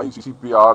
ICCPR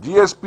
GSP+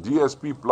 GSP+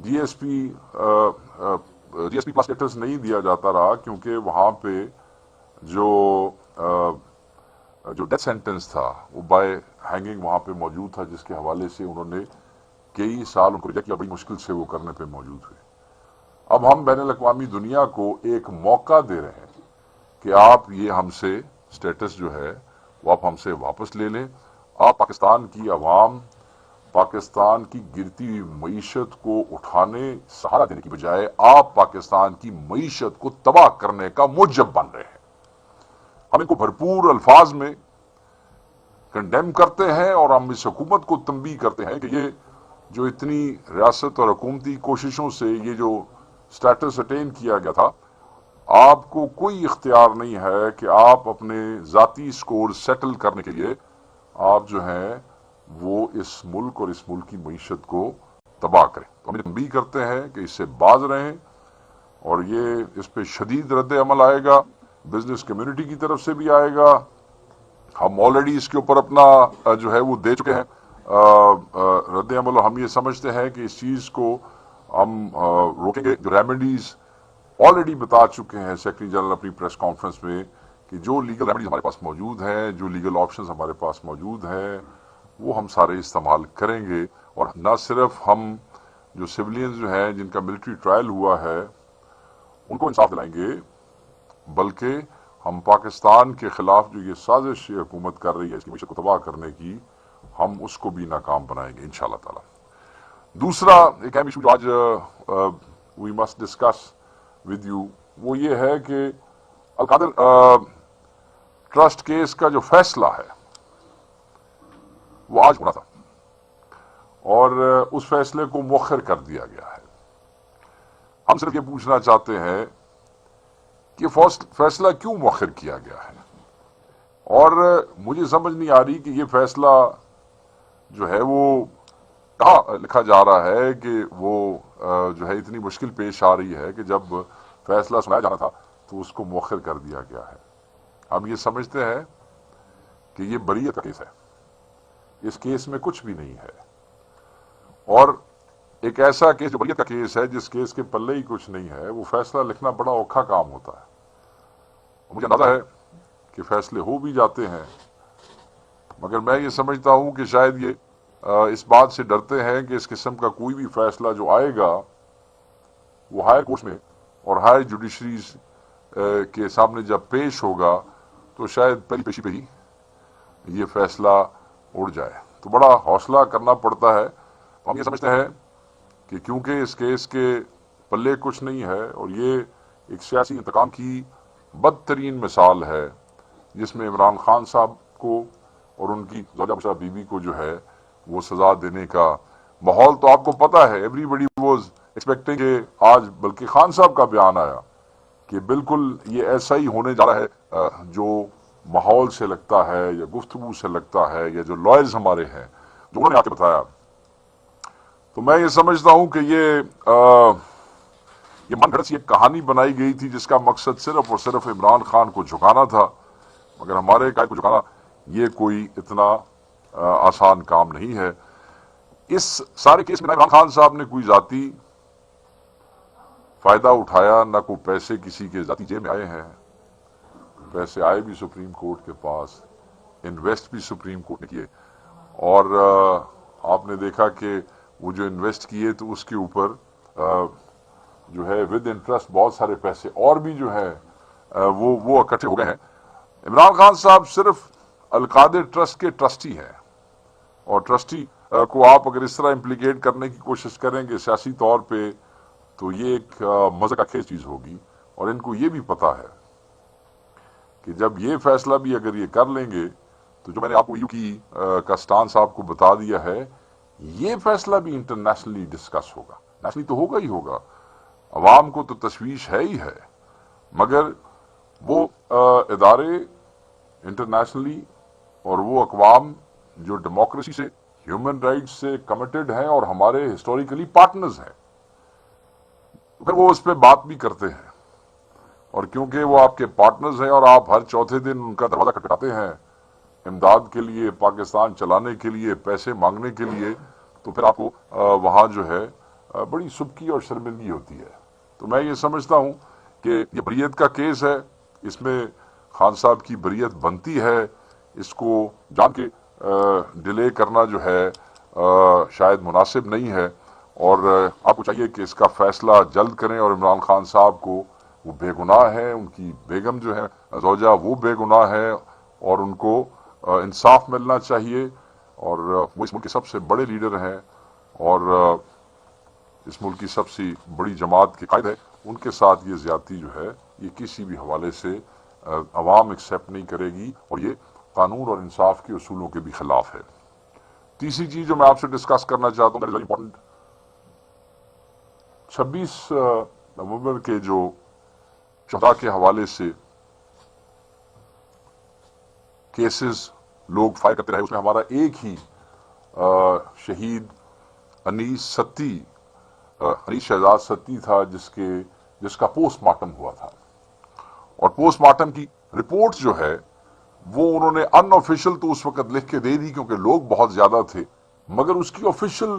جی S P plus status نہیں دیا جاتا رہا، کیونکہ وہاں پہ جو جو ڈیتھ سینٹنس تھا وہ بائی ہینگنگ وہاں پہ موجود تھا، جس کے حوالے سے انہوں نے کئی سال ان کو ریجیکٹ کیا، بڑی مشکل سے وہ کرنے پہ موجود ہوئے۔ اب ہم بین الاقوامی دنیا کو ایک موقع دے رہے ہیں کہ آپ یہ ہم سے سٹیٹس جو ہے وہ آپ ہم سے واپس لے لیں۔ آپ پاکستان کی عوام، پاکستان کی گرتی ہوئی معیشت کو اٹھانے، سہارا دینے کی بجائے آپ پاکستان کی معیشت کو تباہ کرنے کا موجب بن رہے ہیں۔ ہم ان کو بھرپور الفاظ میں کنڈیم کرتے ہیں اور ہم اس حکومت کو تنبیہ کرتے ہیں کہ یہ جو اتنی ریاست اور حکومتی کوششوں سے یہ جو سٹیٹس اٹین کیا گیا تھا، آپ کو کوئی اختیار نہیں ہے کہ آپ اپنے ذاتی سکور سیٹل کرنے کے لیے آپ جو ہیں وہ اس ملک اور اس ملک کی معیشت کو تباہ کریں۔ تو ہم تنبیہ کرتے ہیں کہ اس سے باز رہیں، اور یہ اس پہ شدید رد عمل آئے گا، بزنس کمیونٹی کی طرف سے بھی آئے گا۔ ہم آلریڈی اس کے اوپر اپنا جو ہے وہ دے چکے ہیں رد عمل، اور ہم یہ سمجھتے ہیں کہ اس چیز کو ہم روکیں گے۔ جو ریمیڈیز آلریڈی بتا چکے ہیں سیکرٹری جنرل اپنی پریس کانفرنس میں، کہ جو لیگل ریمیڈیز ہمارے پاس موجود ہیں، جو لیگل آپشنز ہمارے پاس موجود ہیں، وہ ہم سارے استعمال کریں گے۔ اور نہ صرف ہم جو سولینز جو ہیں جن کا ملٹری ٹرائل ہوا ہے ان کو انصاف دلائیں گے، بلکہ ہم پاکستان کے خلاف جو یہ سازش یہ حکومت کر رہی ہے اس کی معیشت کو تباہ کرنے کی، ہم اس کو بھی ناکام بنائیں گے انشاءاللہ تعالی۔ دوسرا ایک اہم ایشو جو آج we must discuss with you, وہ یہ ہے کہ القادر ٹرسٹ کیس کا جو فیصلہ ہے وہ آج ہونا تھا، اور اس فیصلے کو مؤخر کر دیا گیا ہے۔ ہم صرف یہ پوچھنا چاہتے ہیں کہ فیصلہ کیوں مؤخر کیا گیا ہے، اور مجھے سمجھ نہیں آ رہی کہ یہ فیصلہ جو ہے وہ کہاں لکھا جا رہا ہے کہ وہ جو ہے اتنی مشکل پیش آ رہی ہے کہ جب فیصلہ سنایا جانا تھا تو اس کو مؤخر کر دیا گیا ہے۔ ہم یہ سمجھتے ہیں کہ یہ بریت کا کیس ہے، اس کیس میں کچھ بھی نہیں ہے، اور ایک ایسا کیس جو بریت کا کیس ہے، جس کیس کے پلے ہی کچھ نہیں ہے، وہ فیصلہ لکھنا بڑا اوکھا کام ہوتا ہے۔ مجھے اندازہ ہے کہ فیصلے ہو بھی جاتے ہیں، مگر میں یہ سمجھتا ہوں کہ شاید یہ اس بات سے ڈرتے ہیں کہ اس قسم کا کوئی بھی فیصلہ جو آئے گا وہ ہائر کورٹس میں اور ہائر جوڈیشریز کے سامنے جب پیش ہوگا تو شاید پہلی پیشی پہ ہی یہ فیصلہ اڑ جائے۔ تو بڑا حوصلہ کرنا پڑتا ہے۔ ہم یہ سمجھتے ہیں کہ کیونکہ اس کیس کے پلے کچھ نہیں ہے، اور یہ ایک سیاسی انتقام کی بدترین مثال ہے، جس میں عمران خان صاحب کو اور ان کی زوجہ بشرا بی بی کو جو ہے وہ سزا دینے کا ماحول تو آپ کو پتا ہے، ایوری بڈی واز ایکسپیکٹنگ کہ آج بلکہ خان صاحب کا بیان آیا کہ بالکل یہ ایسا ہی ہونے جا رہا ہے جو ماحول سے لگتا ہے یا گفتگو سے لگتا ہے یا جو لائرز ہمارے ہیں جو انہوں نے آ کے بتایا۔ تو میں یہ سمجھتا ہوں کہ یہ من گھڑت سی ایک کہانی بنائی گئی تھی جس کا مقصد صرف اور صرف عمران خان کو جھکانا تھا، مگر ہمارے قائد کو جھکانا یہ کوئی اتنا آسان کام نہیں ہے۔ اس سارے کیس میں نہ عمران خان صاحب نے کوئی ذاتی فائدہ اٹھایا، نہ کوئی پیسے کسی کے ذاتی جیب میں آئے ہیں، پیسے آئے بھی سپریم کورٹ کے پاس، انویسٹ بھی سپریم کورٹ نے کیے، اور آپ نے دیکھا کہ وہ جو انویسٹ کیے تو اس کے اوپر جو ہے ود انٹرسٹ بہت سارے پیسے اور بھی جو ہے وہ اکٹھے ہو گئے ہیں۔ عمران خان صاحب صرف القادر ٹرسٹ کے ٹرسٹی ہیں، اور ٹرسٹی کو آپ اگر اس طرح امپلیکیٹ کرنے کی کوشش کریں گے سیاسی طور پہ تو یہ ایک مزہ خیز چیز ہوگی، اور ان کو یہ بھی پتا ہے کہ جب یہ فیصلہ بھی اگر یہ کر لیں گے تو جو میں نے آپ کو یو کی کا سٹانس آپ کو بتا دیا ہے، یہ فیصلہ بھی انٹرنیشنلی ڈسکس ہوگا، نیشنلی تو ہوگا ہی ہوگا، عوام کو تو تشویش ہے ہی ہے، مگر وہ ادارے انٹرنیشنلی اور وہ اقوام جو ڈیموکریسی سے، ہیومن رائٹس سے کمیٹڈ ہیں اور ہمارے ہسٹوریکلی پارٹنرز ہیں، پھر وہ اس پہ بات بھی کرتے ہیں، اور کیونکہ وہ آپ کے پارٹنرز ہیں اور آپ ہر چوتھے دن ان کا دروازہ کھٹکھٹاتے ہیں امداد کے لیے، پاکستان چلانے کے لیے، پیسے مانگنے کے لیے، تو پھر آپ کو وہاں جو ہے بڑی سبکی اور شرمندگی ہوتی ہے. تو میں یہ سمجھتا ہوں کہ یہ بریت کا کیس ہے، اس میں خان صاحب کی بریت بنتی ہے، اس کو جان کے ڈیلے کرنا جو ہے شاید مناسب نہیں ہے، اور آپ کو چاہیے کہ اس کا فیصلہ جلد کریں، اور عمران خان صاحب کو، وہ بے گناہ ہے، ان کی بیگم جو ہے زوجہ وہ بے گناہ ہے، اور ان کو انصاف ملنا چاہیے، اور وہ اس ملک کے سب سے بڑے لیڈر ہیں، اور اس ملک کی سب سے بڑی جماعت کے قائد ہے. ان کے ساتھ یہ زیادتی جو ہے یہ کسی بھی حوالے سے عوام ایکسیپٹ نہیں کرے گی، اور یہ قانون اور انصاف کے اصولوں کے بھی خلاف ہے. تیسری چیز جو میں آپ سے ڈسکس کرنا چاہتا ہوں، ویری امپورٹنٹ، 26 نومبر کے جو شہداء کے حوالے سے کیسز لوگ فائل کرتے رہے، اس میں ہمارا ایک ہی شہید انیس شہزاد ستی تھا، جس کا پوسٹ مارٹم ہوا تھا، اور پوسٹ مارٹم کی رپورٹ جو ہے وہ انہوں نے ان آفیشل تو اس وقت لکھ کے دے دی کیونکہ لوگ بہت زیادہ تھے، مگر اس کی آفیشل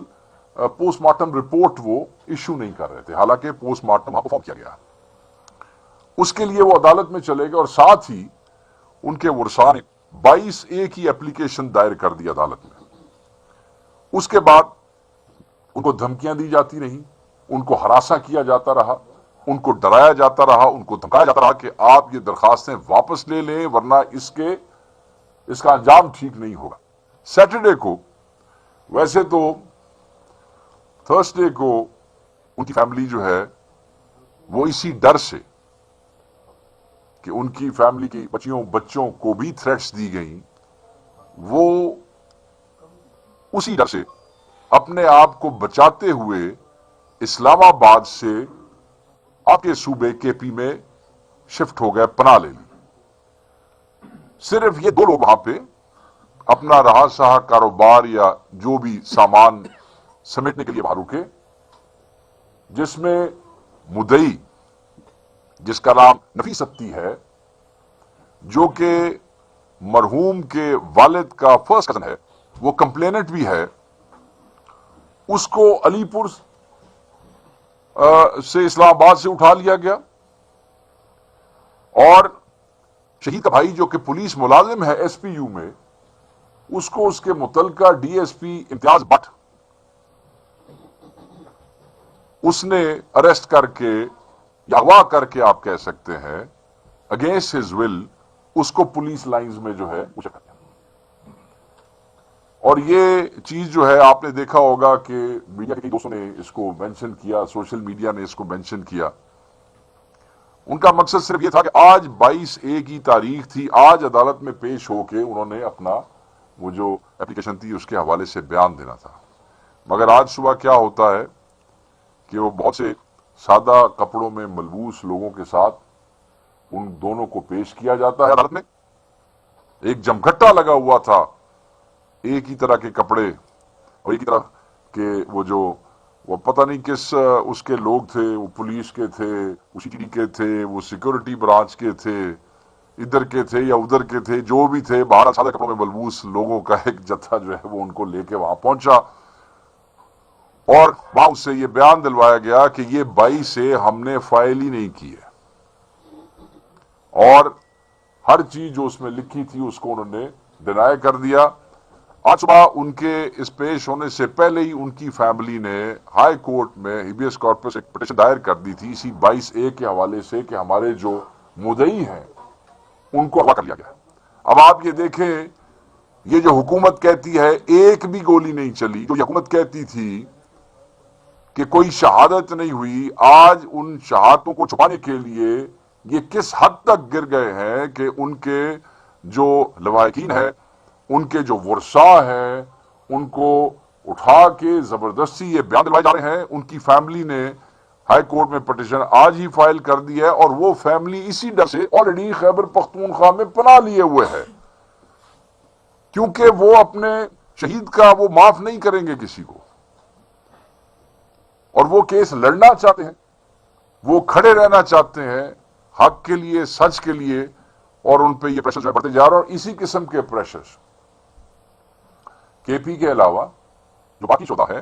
پوسٹ مارٹم رپورٹ وہ ایشو نہیں کر رہے تھے، حالانکہ پوسٹ مارٹم وہاں پرفارم کیا گیا. اس کے لیے وہ عدالت میں چلے گئے، اور ساتھ ہی ان کے ورثاء نے 22A کی اپلیکیشن دائر کر دی عدالت میں. اس کے بعد ان کو دھمکیاں دی جاتی رہیں، ان کو ہراساں کیا جاتا رہا، ان کو ڈرایا جاتا رہا، ان کو دھمکایا جاتا رہا کہ آپ یہ درخواستیں واپس لے لیں ورنہ اس کا انجام ٹھیک نہیں ہوگا. سیٹرڈے کو، ویسے تو تھرسڈے کو ان کی فیملی جو ہے وہ اسی ڈر سے کہ ان کی فیملی کی بچوں کو بھی تھریٹس دی گئیں، وہ اسی ڈر سے اپنے آپ کو بچاتے ہوئے اسلام آباد سے آپ کے صوبے کے پی میں شفٹ ہو گئے، پناہ لے لی. صرف یہ 2 لوگ وہاں پہ اپنا رہا سہا کاروبار یا جو بھی سامان سمیٹنے کے لیے وہاں رکے، جس میں مدعی، جس کا نام نفیس ستی ہے، جو کہ مرحوم کے والد کا فرسٹ کزن ہے، وہ کمپلیننٹ بھی ہے، اس کو علی پور سے اسلام آباد سے اٹھا لیا گیا، اور شہید کا بھائی جو کہ پولیس ملازم ہے ایس پی یو میں، اس کو اس کے متعلقہ D S P Imtiaz but اس نے اریسٹ کر کے یا اغوا کر کے آپ کہہ سکتے ہیں اگینسٹ ہز ول اس کو پولیس لائنز میں جو ہے مشرف کیا. اور یہ چیز جو ہے آپ نے دیکھا ہوگا کہ میڈیا کے کئی دوستوں نے اس کو مینشن کیا، سوشل میڈیا نے اس کو مینشن کیا. ان کا مقصد صرف یہ تھا کہ آج 22A کی تاریخ تھی، آج عدالت میں پیش ہو کے انہوں نے اپنا وہ جو اپلیکیشن تھی اس کے حوالے سے بیان دینا تھا. مگر آج صبح کیا ہوتا ہے کہ وہ بہت سے سادہ کپڑوں میں ملبوس لوگوں کے ساتھ ان دونوں کو پیش کیا جاتا ہے عدالت میں. ایک جمگھٹا لگا ہوا تھا، ایک ہی طرح کے کپڑے اور ایک ہی طرح کے وہ پتہ نہیں کس اس کے لوگ تھے، وہ پولیس کے تھے، اسی کے تھے، وہ سیکورٹی برانچ کے تھے، ادھر کے تھے یا ادھر کے تھے، جو بھی تھے، باہر سادہ کپڑوں میں ملبوس لوگوں کا ایک جتھا جو ہے وہ ان کو لے کے وہاں پہنچا، اور وہاں اس سے یہ بیان دلوایا گیا کہ یہ 22 ہم نے فائل ہی نہیں کی ہے، اور ہر چیز جو اس میں لکھی تھی اس کو انہوں نے ڈینائی کر دیا. آج صبح ان کے اس پیش ہونے سے پہلے ہی ان کی فیملی نے ہائی کورٹ میں ہیبیس کارپس ایک پٹیشن دائر کر دی تھی اسی 22A کے حوالے سے کہ ہمارے جو مدعی ہیں ان کو اغوا کر لیا گیا. اب آپ یہ دیکھیں، یہ جو حکومت کہتی ہے ایک بھی گولی نہیں چلی، جو حکومت کہتی تھی کہ کوئی شہادت نہیں ہوئی، آج ان شہادتوں کو چھپانے کے لیے یہ کس حد تک گر گئے ہیں کہ ان کے جو لواحقین ہیں، ان کے جو ورثاء ہیں، ان کو اٹھا کے زبردستی یہ بیان دلوائے جا رہے ہیں. ان کی فیملی نے ہائی کورٹ میں پٹیشن آج ہی فائل کر دی ہے، اور وہ فیملی اسی ڈر سے آلریڈی خیبر پختونخوا میں پناہ لیے ہوئے ہے، کیونکہ وہ اپنے شہید کا وہ معاف نہیں کریں گے کسی کو، اور وہ کیس لڑنا چاہتے ہیں، وہ کھڑے رہنا چاہتے ہیں حق کے لیے، سچ کے لیے، اور ان پہ یہ پریشر بڑھتے جا رہا ہے. اور اسی قسم کے پریشر کے پی کے علاوہ جو باقی شعبہ ہے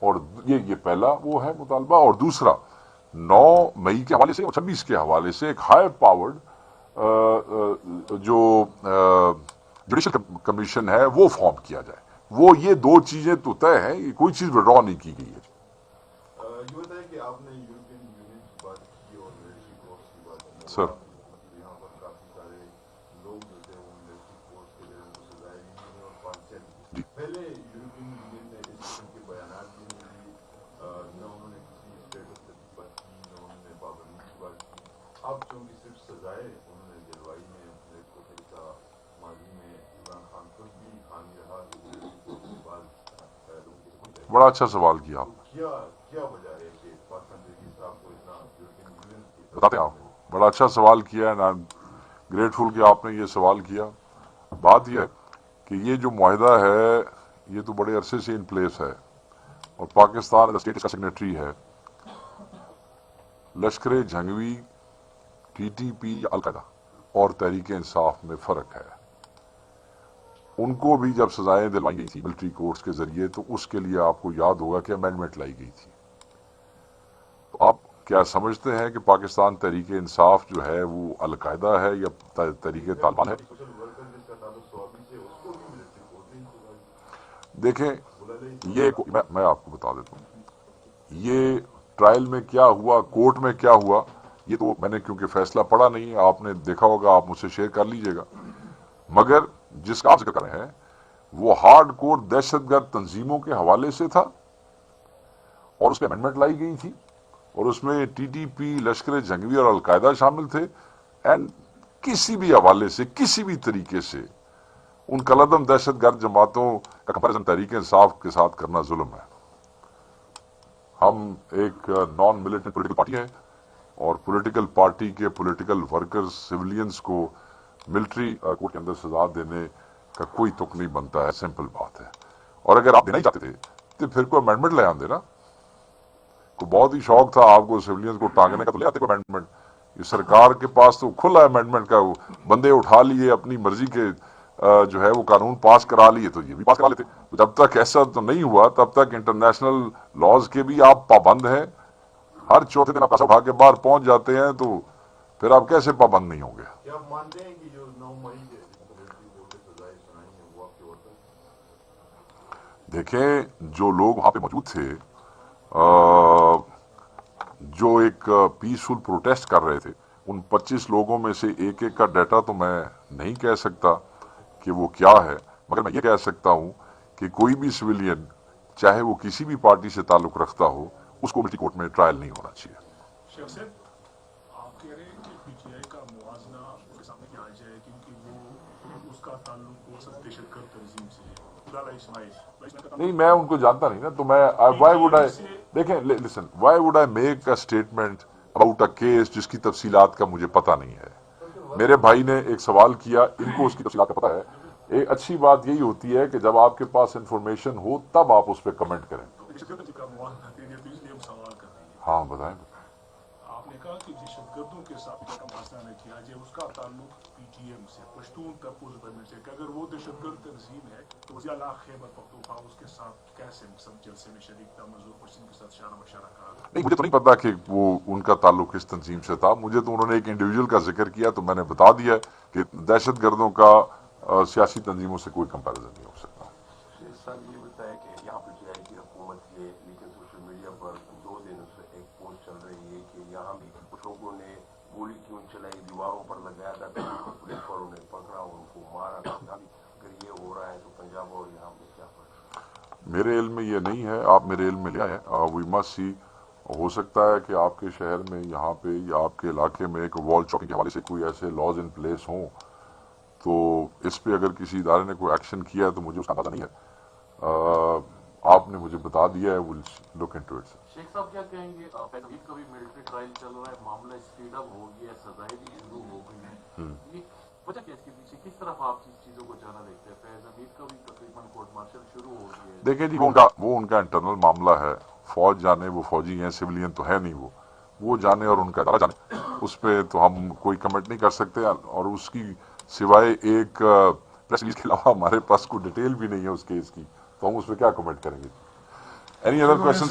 اور یہ پہلا وہ ہے مطالبہ. اور دوسرا 9 مئی کے حوالے سے اور 26 کے حوالے سے ایک ہائی پاورڈ جو جوڈیشل کمیشن ہے وہ فارم کیا جائے. وہ یہ 2 چیزیں تو طے ہیں, یہ کوئی چیز وڈرا نہیں کی گئی ہے. یہ بتائیں کہ آپ نے یورپین یونین کی بات کی اور ملٹری کورس کی بات کی. سر یہاں پر کافی سارے لوگ جو تھے وہ ملٹری کورس کے ذریعے کو سزائے بھی دی اور پانچیں جی. پہلے یورپین یونین نے اس قسم کے بیانات بھی نہیں دی, نہ انہوں نے کسی اسٹیٹ آف کی بات کی, نہ انہوں نے پابندی کی بات کی. اب چونکہ صرف سزائے انہوں نے دلوائی ہیں, اپنے کو ایسا ماضی میں عمران خان خود بھی حامی رہا کہ ملٹری کورس کے بعد لوگوں کو بڑا اچھا سوال کیا. کیا وجہ ہے کہ پاکستان تحریک صاحب کو اتنا یورپین یونین کی بتاتے ہیں آپ کو, بڑا اچھا سوال کیا ہے, آئی ایم گریٹفل کہ آپ نے یہ سوال کیا. بات یہ ہے کہ یہ جو معاہدہ ہے یہ تو بڑے عرصے سے ان پلیس ہے, اور پاکستان اسٹیٹ کا سیگنیٹری ہے. لشکر جھنگوی, ٹی ٹی پی یا القاعدہ اور تحریک انصاف میں فرق ہے. ان کو بھی جب سزائیں دلوائی گئی تھی ملٹری کورٹس کے ذریعے تو اس کے لیے آپ کو یاد ہوگا کہ امینڈمنٹ لائی گئی تھی. تو آپ کیا سمجھتے ہیں کہ پاکستان تحریک انصاف جو ہے وہ القاعدہ ہے یا تحریک طالبان ہے؟ سوشل ورکر جس کا تعلق سوابی سے, اس کو بھی ملٹری کورٹ نہیں سزا دیکھیں یہ میں آپ کو بتا دیتا ہوں, یہ ٹرائل میں کیا ہوا, کورٹ میں کیا ہوا, یہ تو میں نے کیونکہ فیصلہ پڑھا نہیں ہے, آپ نے دیکھا ہوگا, آپ مجھ سے شیئر کر لیجئے گا. مگر جس کا آپ ذکر کر رہے ہیں وہ ہارڈ کور دہشت گرد تنظیموں کے حوالے سے تھا, اور اس میں امینڈمنٹ لائی گئی تھی, اور اس میں ٹی ٹی پی, لشکر جھنگوی اور القاعدہ شامل تھے. اینڈ کسی بھی حوالے سے, کسی بھی طریقے سے ان کلعدم دہشت گرد جماعتوں کا کمپیریزن تحریک انصاف کے ساتھ کرنا ظلم ہے. ہم ایک نان ملیٹنٹ پولیٹیکل پارٹی ہیں, اور پولیٹیکل پارٹی کے پولیٹیکل ورکرز, سویلینز کو ملٹری کورٹ کے اندر سزا دینے کا کوئی تک نہیں بنتا ہے. سمپل بات ہے. اور اگر آپ دینا ہی چاہتے تھے تو پھر کوئی امینڈمنٹ لے آندے نا. کو بہت ہی شوق تھا آپ کو سویلینز کو ٹانگنے کا, تو لے آتے کوئی امینڈمنٹ. یہ سرکار کے پاس تو کھلا امینڈمنٹ کا, بندے اٹھا لیے اپنی مرضی کے جو ہے وہ قانون پاس کرا لیے, تو یہ بھی پاس کرا لیتے. جب تک ایسا تو نہیں ہوا تب تک انٹرنیشنل لاز کے بھی آپ پابند ہیں. ہر چوتھے دن آپ پیسہ اٹھا کے باہر پہنچ جاتے ہیں, تو پھر آپ کیسے پابند نہیں ہوں گے؟ کیا آپ مانتے ہیں کہ جو 9 مئی کے جن کو ملٹری کورٹ نے سزائیں سنائی ہیں وہ آپ کے ورکر؟ دیکھیں جو لوگ وہاں پہ موجود تھے, جو ایک پیسفل پروٹیسٹ کر رہے تھے, ان 25 لوگوں میں سے ایک ایک کا ڈیٹا تو میں نہیں کہہ سکتا کہ وہ کیا ہے, مگر میں یہ کہہ سکتا ہوں کہ کوئی بھی سویلین چاہے وہ کسی بھی پارٹی سے تعلق رکھتا ہو, اس کو ملٹری کورٹ میں ٹرائل نہیں ہونا چاہیے. شیخ صاحب آپ کہہ رہے ہیں کہ پی ٹی آئی کا موازنہ اس کے سامنے کیا جائے کیونکہ وہ اس کا تعلق وہ سب دہشت گرد تنظیم سے ہے. نہیں, میں ان کو جانتا نہیں نا, تو میں وائی وڈ آئی دیکھیں listen why would I make a statement about a case جس کی تفصیلات کا مجھے پتہ نہیں ہے. میرے بھائی نے ایک سوال کیا, ان کو اس کی تفصیلات کا پتہ ہے. ایک اچھی بات یہی ہوتی ہے کہ جب آپ کے پاس انفارمیشن ہو تب آپ اس پہ کمنٹ کریں. ہاں بتائیں. آپ نے کہا کہ دہشت گردوں کے ساتھ کا موازنہ نہ کیا جائے, اس کا تعلق پی ٹی ایم سے, پشتون تحفظ بننے سے, کہ اگر وہ دہشت گرد تنظیم ہے تو وزیر اعلیٰ خیبر پختونخوا اس کے ساتھ کیسے سب جلسے میں شریک تھا, منظور پشتین کے ساتھ اشارہ مشارہ کہا؟ نہیں, مجھے تو نہیں پتا کہ وہ ان کا تعلق کس تنظیم سے تھا. مجھے تو انہوں نے ایک انڈیویجول کا ذکر کیا, تو میں نے بتا دیا کہ دہشت گردوں کا سیاسی تنظیموں سے کوئی کمپیریزن نہیں ہو سکتا. سر یہ بتائیں کہ یہاں پہ ٹی آئی کی حکومت ہے, لیکن سوشل میڈیا پر 2 دنوں سے ایک پوسٹ چل رہی ہے کہ یہاں بھی کچھ لوگوں نے گولی کیوں چلائی, دیواروں پر لگایا تھا, پولیس والوں نے پکڑا, ان کو مارا تھا. اگر یہ ہو رہا ہے تو پنجاب اور یہاں پہ کیا فرق؟ میرے علم میں یہ نہیں ہے, آپ میرے علم میں لے آئیں. وی مسٹ سی, ہو سکتا ہے کہ آپ کے شہر میں یہاں پہ یا آپ کے علاقے میں ایک وال چاکنگ کے حوالے سے کوئی ایسے لاز ان پلیس ہوں, تو اس پہ اگر کسی ادارے نے کوئی ایکشن کیا ہے تو مجھے اس کا اندازہ نہیں ہے. آپ نے مجھے بتا دیا ہے, ول لک انٹو اٹ. شیخ صاحب کیا کہیں گے, ابھی کبھی ملٹری ٹرائل چل رہا ہے, معاملہ اسپیڈ اپ ہو گیا ہے, سزائیں بھی شروع ہو گئی ہیں, یہ وجہ کیا اس کے پیچھے, کس طرف آپ اس چیزوں کو جانا دیکھتے ہیں؟ فیض حمید کا بھی تقریباً کورٹ مارشل شروع ہو گیا ہے. دیکھیں جی, وہ ان کا انٹرنل معاملہ ہے. فوج جانے, وہ فوجی ہیں, سویلین تو ہے نہیں, وہ جانے اور ان کا ادارہ جانے, اس پہ تو ہم کوئی کمنٹ نہیں کر سکتے. اور اس کی سوائے ایک پریس ریلیز کے علاوہ ہمارے پاس کوئی ڈیٹیل بھی نہیں ہے اس کیس کی, تو ہم اس پہ کیا کمنٹ کریں گے. Any other questions?